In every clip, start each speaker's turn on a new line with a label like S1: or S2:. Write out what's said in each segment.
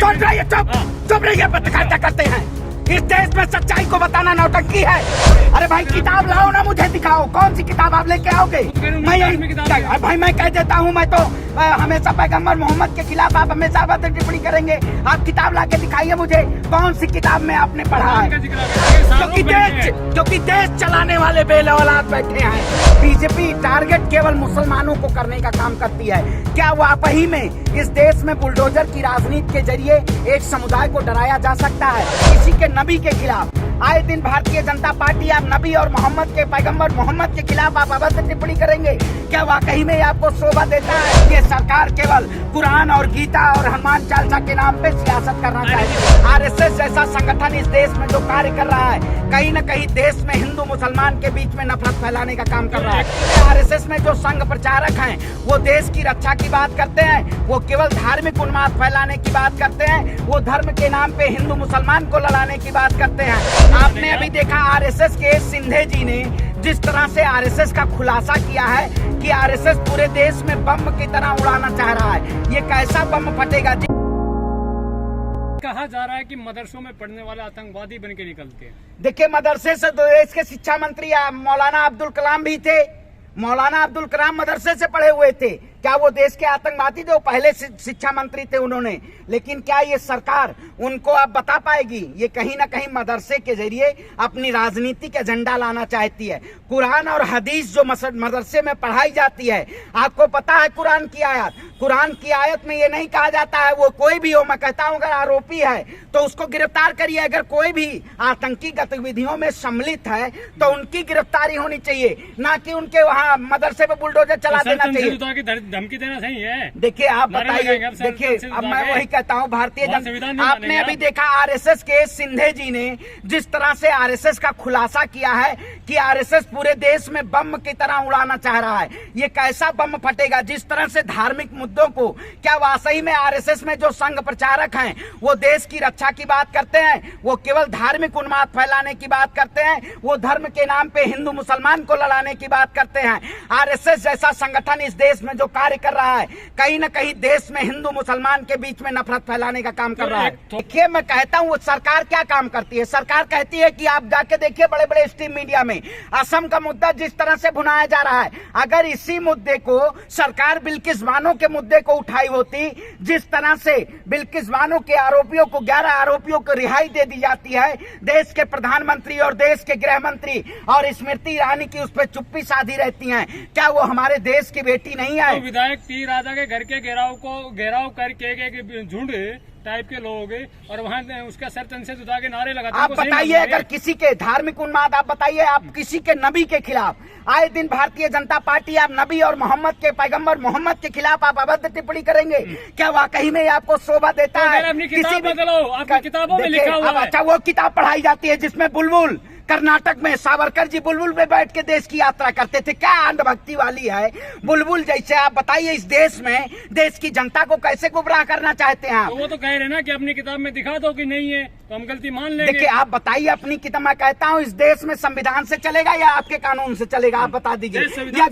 S1: सुन रही है? चुप रहिए, पत्रकारिता करते हैं। इस देश में सच्चाई को बताना नौटंकी है। अरे भाई किताब लाओ ना, मुझे दिखाओ कौन सी किताब आप लेके आओगे। भाई मैं कह देता हूँ, मैं तो हमेशा पैगंबर मोहम्मद के खिलाफ आप हमेशा अभद्र टिप्पणी करेंगे। आप किताब ला के दिखाइए मुझे, कौन सी किताब में आपने पढ़ा है। क्योंकि देश चलाने वाले बेलौलाद बैठे हैं। बीजेपी टारगेट केवल मुसलमानों को करने का काम करती है। क्या वाकई में इस देश में बुलडोजर की राजनीति के जरिए एक समुदाय को डराया जा सकता है? किसी के नबी के खिलाफ आए दिन भारतीय जनता पार्टी आप नबी और मोहम्मद के पैगंबर मोहम्मद के खिलाफ आप अभद्र टिप्पणी करेंगे। क्या वाकई में आपको शोभा देता है? ये सरकार केवल कुरान और गीता और हनुमान चालीसा के नाम पे सियासत करना चाहिए। आरएसएस जैसा संगठन इस देश में जो कार्य कर रहा है, कहीं न कहीं देश में हिंदू मुसलमान के बीच में नफरत फैलाने का काम कर रहा है। आरएसएस में जो संघ प्रचारक हैं, वो देश की रक्षा की बात करते हैं, वो केवल धार्मिक उन्माद फैलाने की बात करते हैं, वो धर्म के नाम पे हिंदू मुसलमान को लड़ाने की बात करते हैं। आपने अभी देखा आरएसएस के सिंधे जी ने जिस तरह से आरएसएस का खुलासा किया है कि आरएसएस पूरे देश में बम की तरह उड़ाना चाह रहा है। ये कैसा बम फटेगा?
S2: कहा जा रहा है कि मदरसों में पढ़ने वाले आतंकवादी बन के निकलते हैं।
S1: देखिए, मदरसे से तो देश के शिक्षा मंत्री मौलाना अब्दुल कलाम भी थे। मौलाना अब्दुल कलाम मदरसे से पढ़े हुए थे। क्या वो देश के आतंकवादी जो पहले शिक्षा मंत्री थे उन्होंने? लेकिन क्या ये सरकार उनको अब बता पाएगी? ये कहीं ना कहीं मदरसे के जरिए अपनी राजनीति का एजेंडा लाना चाहती है। कुरान और हदीस जो मदरसे में पढ़ाई जाती है, आपको पता है कुरान की आयत में ये नहीं कहा जाता है वो कोई भी हो, मैं कहता हूँ अगर आरोपी है तो उसको गिरफ्तार करिए। अगर कोई भी आतंकी गतिविधियों में सम्मिलित है तो उनकी गिरफ्तारी होनी चाहिए, ना कि उनके वहाँ मदरसे पे बुलडोजर चला देना चाहिए।
S2: धमकी देना सही है।
S1: देखिए आप बताइए, देखिए अब मैं वही कहता हूँ, भारतीय जनता आपने अभी देखा आरएसएस के सिंधे जी ने जिस तरह से आरएसएस का खुलासा किया है कि आरएसएस पूरे देश में बम की तरह उड़ाना चाह रहा है। ये कैसा बम फटेगा? जिस तरह से धार्मिक मुद्दों को, क्या वाकई में आरएसएस में जो संघ प्रचारक हैं वो देश की रक्षा की बात करते हैं? वो केवल धार्मिक उन्माद फैलाने की बात करते हैं, वो धर्म के नाम पे हिंदू मुसलमान को लड़ाने की बात करते हैं। आरएसएस जैसा संगठन इस देश में जो कार्य कर रहा है, कहीं न कहीं देश में हिंदू मुसलमान के बीच में नफरत फैलाने का काम कर रहा है। देखिए मैं कहता हूँ सरकार क्या काम करती है। सरकार कहती है कि आप जाके देखिए बड़े बड़े स्ट्रीम मीडिया में असम का मुद्दा जिस तरह से भुनाया जा रहा है, अगर इसी मुद्दे को सरकार बिल्किस बानो के मुद्दे को उठाई होती, जिस तरह से बिल्किस बानो के आरोपियों को 11 आरोपियों को रिहाई दे दी जाती है, देश के प्रधानमंत्री और देश के गृह मंत्री और स्मृति ईरानी की उस पर चुप्पी साधी रहती है। क्या वो हमारे देश की बेटी नहीं है?
S2: तो विधायक टी राजा के घर के घेराव करके एक झुंड टाइप के लोग और वहाँ उसका सर तन से जुदा के नारे लगाते हैं।
S1: आप बताइए, अगर किसी के धार्मिक उन्माद, आप बताइए आप किसी के नबी के खिलाफ आए दिन भारतीय जनता पार्टी आप नबी और मोहम्मद के पैगंबर मोहम्मद के खिलाफ आप अभद्र टिप्पणी करेंगे। क्या वाकई में आपको शोभा देता है?
S2: किसी बदलो, आपकी किताबों में लिखा हुआ है।
S1: अच्छा, वो किताब पढ़ाई जाती है जिसमें बुलबुल कर्नाटक में सावरकर जी बुलबुल में बैठ के देश की यात्रा करते थे। क्या अंधभक्ति वाली है बुलबुल जैसे? आप बताइए इस देश में देश की जनता को कैसे गुमराह करना चाहते हैं आप?
S2: तो वो तो कह रहे ना कि अपनी किताब में दिखा दो कि नहीं है तो हम गलती मान लेंगे।
S1: देखिए आप बताइए अपनी किताब, मैं कहता हूँ इस देश में संविधान से चलेगा या आपके कानून से चलेगा? आप बता दीजिए। या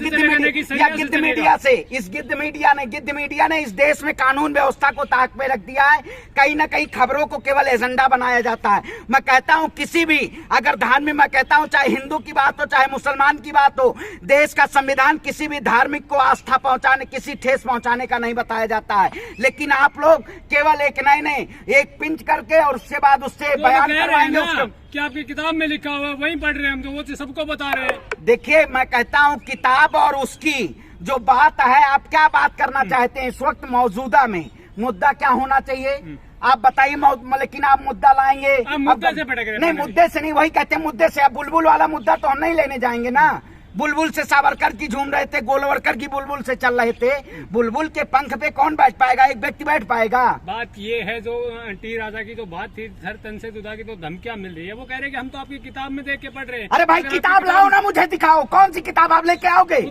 S1: गिद्ध मीडिया से? इस गिद्ध मीडिया ने इस देश में कानून व्यवस्था को ताक में रख दिया है। कहीं ना कहीं खबरों को केवल एजेंडा बनाया जाता है। मैं कहता हूँ किसी भी अगर मैं कहता हूं चाहे हिंदू की बात हो चाहे मुसलमान की बात हो, देश का संविधान किसी भी धार्मिक को आस्था पहुंचाने, किसी ठेस पहुंचाने का नहीं बताया जाता है। लेकिन आप लोग केवल एक नए एक पिंच करके और उसके बाद उससे बयान करवाएंगे।
S2: क्या आपकी किताब में लिखा हुआ है वही पढ़ रहे हैं हम, तो वो सबको बता रहे हैं।
S1: देखिए मैं कहता हूँ किताब और उसकी जो बात है, आप क्या बात करना चाहते हैं इस वक्त मौजूदा में? मुद्दा क्या होना चाहिए आप बताइए। लेकिन आप मुद्दा लाएंगे,
S2: मुद्दे से
S1: नहीं, मुद्दे से नहीं, वही कहते हैं मुद्दे से। अब बुलबुल वाला मुद्दा तो हम नहीं लेने जाएंगे ना। बुलबुल से सावरकर जी झूम रहे थे, गोलवरकर की बुलबुल से चल रहे थे। बुलबुल के पंख पे कौन बैठ पाएगा? एक व्यक्ति बैठ पाएगा।
S2: बात ये है जो टी राजा की जो बात थी सर तन से जुदा की, तो धमकियां मिल रही है। वो कह रहे हैं कि हम तो आपकी किताब में देख के पढ़ रहे हैं।
S1: अरे भाई किताब लाओ ना, मुझे दिखाओ कौन सी किताब आप लेके आओगे।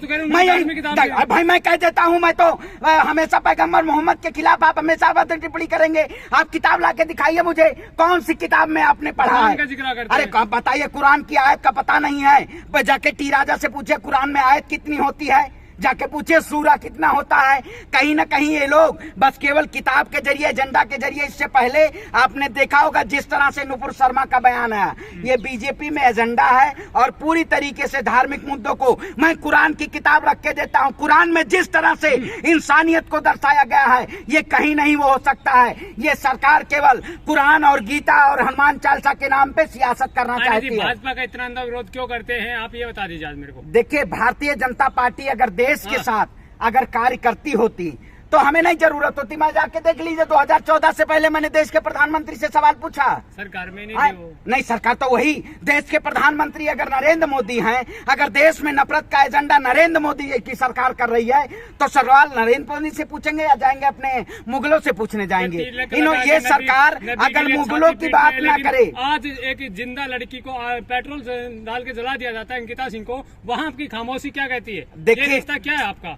S1: भाई मैं कह देता हूँ, मैं तो हमेशा पैगंबर मोहम्मद के खिलाफ आप हमेशा अभद्र टिप्पणी करेंगे। आप किताब ला के दिखाइए मुझे, कौन सी किताब में आपने पढ़ा है? अरे बताइए, कुरान की आयत का पता नहीं है? जाके टी राजा से पूछे कुरान में आयत कितनी होती है। जाके पूछिए सूरा कितना होता है। कहीं ना कहीं ये लोग बस केवल किताब के जरिए, एजेंडा के जरिए, इससे पहले आपने देखा होगा जिस तरह से नुपुर शर्मा का बयान है, ये बीजेपी में एजेंडा है और पूरी तरीके से धार्मिक मुद्दों को, मैं कुरान की किताब रख के देता हूं, कुरान में जिस तरह से इंसानियत को दर्शाया गया है ये कहीं नहीं वो हो सकता है। ये सरकार केवल कुरान और गीता और हनुमान चालीसा के नाम पे सियासत करना चाहती है।
S2: भाजपा का इतना अंदर विरोध क्यों करते हैं आप ये बता दीजिए आज मेरे को।
S1: देखिए, भारतीय जनता पार्टी अगर देश के साथ अगर कार्य करती होती तो हमें नहीं जरूरत होती। मैं जाके देख लीजिए 2014 से पहले मैंने देश के प्रधानमंत्री से सवाल पूछा,
S2: सरकार में नहीं
S1: सरकार तो वही देश के प्रधानमंत्री अगर नरेंद्र मोदी हैं, अगर देश में नफरत का एजेंडा नरेंद्र मोदी की सरकार कर रही है तो सवाल नरेंद्र मोदी से पूछेंगे या जाएंगे अपने मुगलों से पूछने जाएंगे? ये सरकार अगर मुगलों की बात ना करे,
S2: आज एक जिंदा लड़की को पेट्रोल डाल के जला दिया जाता है अंकिता सिंह को, वहाँ आपकी खामोशी क्या कहती है?
S1: देखिए
S2: रिश्ता क्या है आपका?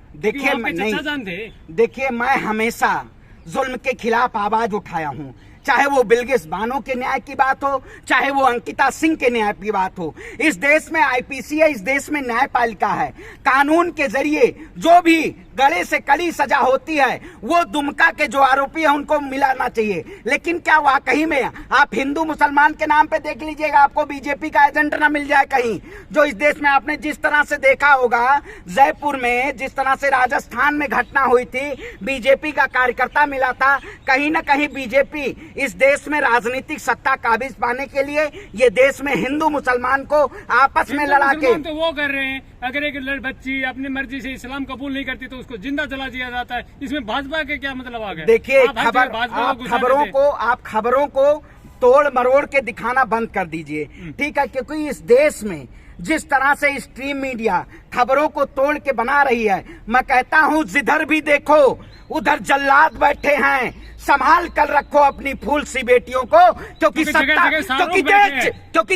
S1: देखिए मैं हमेशा जुल्म के खिलाफ आवाज उठाया हूं, चाहे वो बिल्किस बानो के न्याय की बात हो, चाहे वो अंकिता सिंह के न्याय की बात हो। इस देश में आईपीसी है, इस देश में न्यायपालिका है। कानून के जरिए जो भी गले से कड़ी सजा होती है वो दुमका के जो आरोपी है उनको मिलाना चाहिए। लेकिन क्या वाकई में आप हिंदू मुसलमान के नाम पे देख लीजिएगा, आपको बीजेपी का एजेंट ना मिल जाए कहीं? जो इस देश में आपने जिस तरह से देखा होगा जयपुर में, जिस तरह से राजस्थान में घटना हुई थी, बीजेपी का कार्यकर्ता मिला था। कहीं ना कहीं बीजेपी इस देश में राजनीतिक सत्ता काबिज पाने के लिए ये देश में हिंदू मुसलमान को आपस में लड़ा के
S2: तो वो कर रहे हैं। अगर एक बच्ची अपनी मर्जी से इस्लाम कबूल नहीं करती तो उसको जिंदा जला दिया जाता है। इसमें भाजपा के क्या मतलब आ गया?
S1: देखिए, आप खबरों को तोड़ मरोड़ के दिखाना बंद कर दीजिए, ठीक है? क्योंकि इस देश में जिस तरह से स्ट्रीम मीडिया खबरों को तोड़ के बना रही है, मैं कहता हूं जिधर भी देखो उधर जल्लाद बैठे हैं। संभाल कर रखो अपनी फूल सी बेटियों को, क्योंकि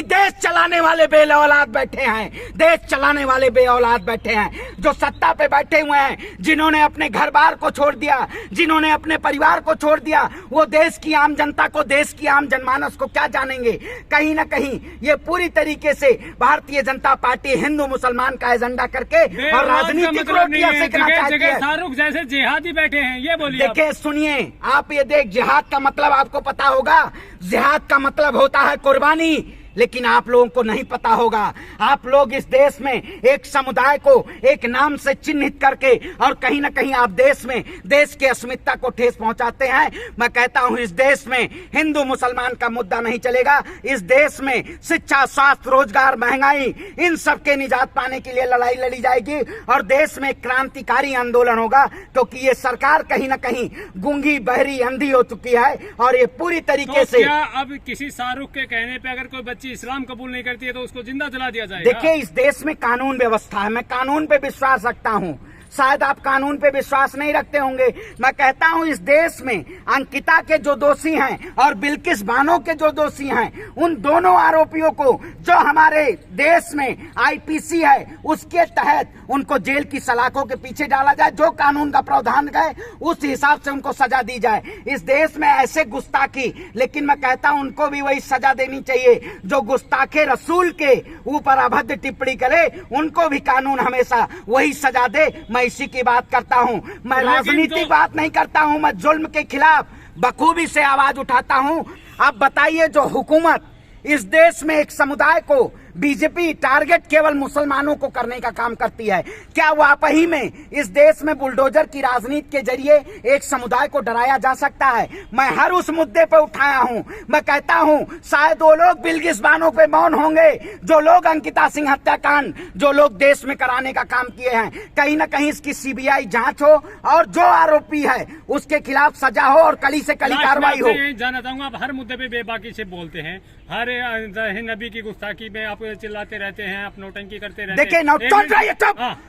S1: देश चलाने वाले बे औलाद बैठे हैं, देश चलाने वाले बे औलाद बैठे हैं जो सत्ता पे बैठे हुए हैं, जिन्होंने अपने घर बार को छोड़ दिया, जिन्होंने अपने परिवार को छोड़ दिया। वो देश की आम जनता को, देश की आम जनमानस को क्या जानेंगे? कहीं ना कहीं ये पूरी तरीके से भारतीय जनता पार्टी हिंदू मुसलमान का एजेंडा करके और राजनीतिक रोटियां सेकना चाहती है।
S2: शाहरुख जैसे जिहादी बैठे हैं, ये बोलिए।
S1: देखिए, सुनिए, आप ये देख, जिहाद का मतलब आपको पता होगा, जिहाद का मतलब होता है कुर्बानी, लेकिन आप लोगों को नहीं पता होगा। आप लोग इस देश में एक समुदाय को एक नाम से चिन्हित करके और कहीं ना कहीं आप देश में देश की अस्मिता को ठेस पहुंचाते हैं। मैं कहता हूं इस देश में हिंदू मुसलमान का मुद्दा नहीं चलेगा। इस देश में शिक्षा, स्वास्थ्य, रोजगार, महंगाई, इन सब के निजात पाने के लिए लड़ाई लड़ी जाएगी और देश में क्रांतिकारी आंदोलन होगा, क्योंकि ये सरकार कहीं ना कहीं गूंगी, बहरी, अंधी हो चुकी है और ये पूरी तरीके से।
S2: क्या अब किसी शाहरुख के कहने पे अगर कोई बच्ची इस्लाम कबूल नहीं करती है तो उसको जिंदा जला दिया जाएगा?
S1: देखिए, इस देश में कानून व्यवस्था है, मैं कानून पे विश्वास रखता हूं। शायद आप कानून पे विश्वास नहीं रखते होंगे। मैं कहता हूं इस देश में अंकिता के जो दोषी हैं और बिल्किस बानो के जो दोषी हैं, उन दोनों आरोपियों को जो हमारे देश में आईपीसी है उसके तहत उनको जेल की सलाखों के पीछे डाला जाए। जो कानून का प्रावधान है उस हिसाब से उनको सजा दी जाए। इस देश में ऐसे गुस्ताखी, लेकिन मैं कहता हूं उनको भी वही सजा देनी चाहिए जो गुस्ताखे रसूल के ऊपर अभद्र टिप्पणी करे, उनको भी कानून हमेशा वही सजा दे। मैं इसी की बात करता हूं, मैं राजनीतिक बात नहीं करता हूं, मैं जुल्म के खिलाफ बखूबी से आवाज उठाता हूं। आप बताइए, जो हुकूमत इस देश में एक समुदाय को बीजेपी टारगेट केवल मुसलमानों को करने का काम करती है, क्या वाकई में इस देश में बुलडोजर की राजनीति के जरिए एक समुदाय को डराया जा सकता है? मैं हर उस मुद्दे पे उठाया हूं। मैं कहता हूं शायद वो लोग बिल्किस बानो पे मौन होंगे जो लोग अंकिता सिंह हत्याकांड, जो लोग देश में कराने का काम किए हैं। कहीं ना कहीं इसकी सीबीआई जांच हो और जो आरोपी है उसके खिलाफ सजा हो और कड़ी से कड़ी कार्रवाई हो।
S2: जानना चाहूंगा, आप हर मुद्दे पे बेबाकी से बोलते हैं, हर नबी की गुस्ताखी में आप चिल्लाते रहते हैं, आप नौटंकी करते रहते हैं।
S1: देखिए,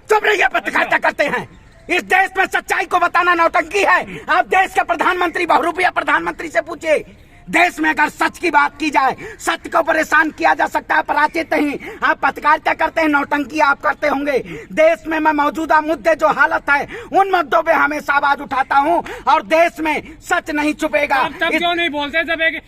S1: चुप रहिए, पत्रकारिता करते हैं। इस देश में सच्चाई को बताना नौटंकी है। आप देश के प्रधानमंत्री, बहुरूपिया प्रधानमंत्री से पूछिए, देश में अगर सच की बात की जाए, सत्य को परेशान किया जा सकता है, पराचित नहीं। आप पत्रकारिता करते हैं, नौटंकी आप करते होंगे। देश में मैं मौजूदा मुद्दे जो हालत है उन मुद्दों पे हमेशा आवाज उठाता हूं और देश में सच नहीं छुपेगा।
S2: तब क्यों नहीं बोलते जब एक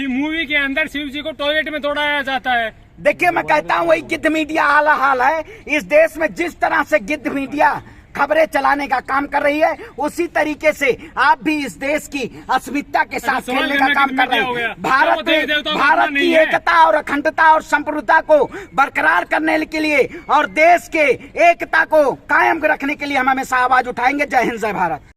S2: मूवी के अंदर शिव जी को टॉयलेट में दौड़ाया जाता है?
S1: देखिए, मैं कहता हूं वही गिद्ध मीडिया हाल है। इस देश में जिस तरह से गिद्ध मीडिया खबरें चलाने का काम कर रही है, उसी तरीके से आप भी इस देश की अस्मिता के साथ खेलने का काम कर रहे हैं। भारत की एकता और अखंडता और संप्रभुता को बरकरार करने के लिए और देश के एकता को कायम रखने के लिए हम हमेशा आवाज उठाएंगे। जय हिंद, जय भारत।